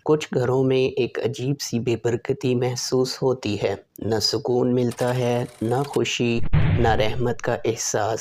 کچھ گھروں میں ایک عجیب سی بے برکتی محسوس ہوتی ہے، نہ سکون ملتا ہے، نہ خوشی، نہ رحمت کا احساس۔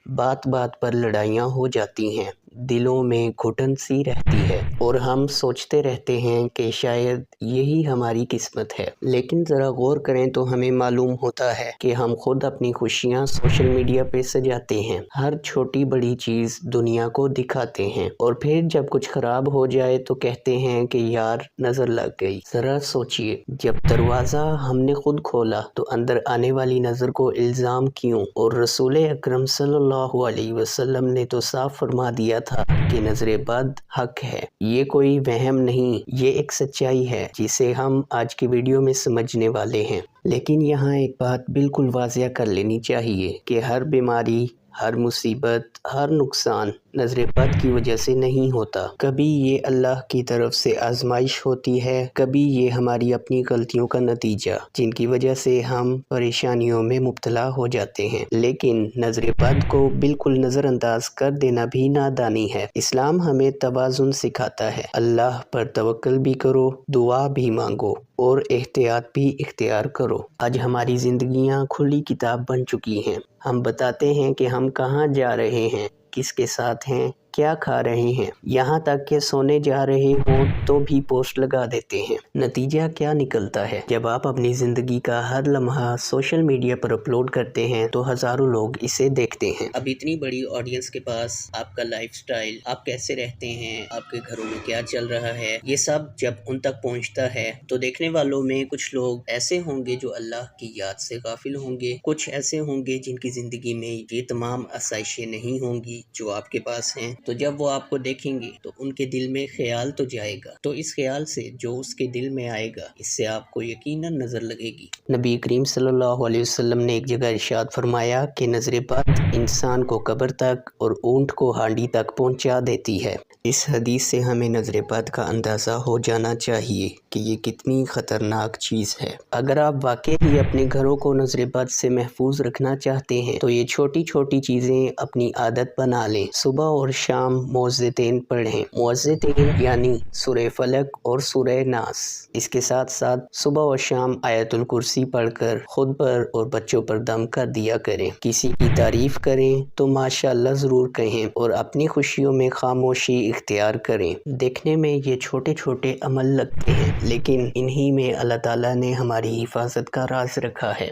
بات بات پر لڑائیاں ہو جاتی ہیں، دلوں میں گھٹن سی رہتی ہے اور ہم سوچتے رہتے ہیں کہ شاید یہی ہماری قسمت ہے۔ لیکن ذرا غور کریں تو ہمیں معلوم ہوتا ہے کہ ہم خود اپنی خوشیاں سوشل میڈیا پہ سجاتے ہیں، ہر چھوٹی بڑی چیز دنیا کو دکھاتے ہیں، اور پھر جب کچھ خراب ہو جائے تو کہتے ہیں کہ یار نظر لگ گئی۔ ذرا سوچئے، جب دروازہ ہم نے خود کھولا تو اندر آنے والی نظر کو الزام کیوں؟ اور رسول اکرم صلی اللہ علیہ وسلم نے تو صاف فرما دیا تھا کہ نظر بد حق ہے۔ یہ کوئی وہم نہیں، یہ ایک سچائی ہے جسے ہم آج کی ویڈیو میں سمجھنے والے ہیں۔ لیکن یہاں ایک بات بالکل واضح کر لینی چاہیے کہ ہر بیماری، ہر مصیبت، ہر نقصان نظر بد کی وجہ سے نہیں ہوتا۔ کبھی یہ اللہ کی طرف سے آزمائش ہوتی ہے، کبھی یہ ہماری اپنی غلطیوں کا نتیجہ، جن کی وجہ سے ہم پریشانیوں میں مبتلا ہو جاتے ہیں۔ لیکن نظر بد کو بالکل نظر انداز کر دینا بھی نادانی ہے۔ اسلام ہمیں توازن سکھاتا ہے، اللہ پر توکل بھی کرو، دعا بھی مانگو اور احتیاط بھی اختیار کرو۔ آج ہماری زندگیاں کھلی کتاب بن چکی ہیں۔ ہم بتاتے ہیں کہ ہم کہاں جا رہے ہیں، کس کے ساتھ ہیں، کیا کھا رہے ہیں، یہاں تک کہ سونے جا رہے ہوں تو بھی پوسٹ لگا دیتے ہیں۔ نتیجہ کیا نکلتا ہے؟ جب آپ اپنی زندگی کا ہر لمحہ سوشل میڈیا پر اپلوڈ کرتے ہیں تو ہزاروں لوگ اسے دیکھتے ہیں۔ اب اتنی بڑی آڈینس کے پاس آپ کا لائف سٹائل، آپ کیسے رہتے ہیں، آپ کے گھروں میں کیا چل رہا ہے، یہ سب جب ان تک پہنچتا ہے تو دیکھنے والوں میں کچھ لوگ ایسے ہوں گے جو اللہ کی یاد سے غافل ہوں گے، کچھ ایسے ہوں گے جن کی زندگی میں یہ تمام آسائشیں نہیں ہوں گی جو آپ کے پاس ہیں۔ تو جب وہ آپ کو دیکھیں گے تو ان کے دل میں خیال تو جائے گا، تو اس خیال سے جو اس کے دل میں آئے گا اس سے آپ کو یقیناً نظر لگے گی۔ نبی کریم صلی اللہ علیہ وسلم نے ایک جگہ ارشاد فرمایا کہ نظر بد انسان کو قبر تک اور اونٹ کو ہانڈی تک پہنچا دیتی ہے۔ اس حدیث سے ہمیں نظر بد کا اندازہ ہو جانا چاہیے کہ یہ کتنی خطرناک چیز ہے۔ اگر آپ واقعی ہی اپنے گھروں کو نظر بد سے محفوظ رکھنا چاہتے ہیں تو یہ چھوٹی چھوٹی چیزیں اپنی عادت بنا لیں۔ صبح اور شام معوذتین پڑھیں۔ معوذتین یعنی سورہ فلق اور سورہ ناس۔ اس کے ساتھ ساتھ صبح اور شام آیت الکرسی پڑھ کر خود پر اور بچوں پر دم کر دیا کریں۔ کسی کی تعریف کریں تو ماشاءاللہ ضرور کہیں اور اپنی خوشیوں میں خاموشی اختیار کریں۔ دیکھنے میں یہ چھوٹے چھوٹے عمل لگتے ہیں لیکن انہی میں اللہ تعالیٰ نے ہماری حفاظت کا راز رکھا ہے۔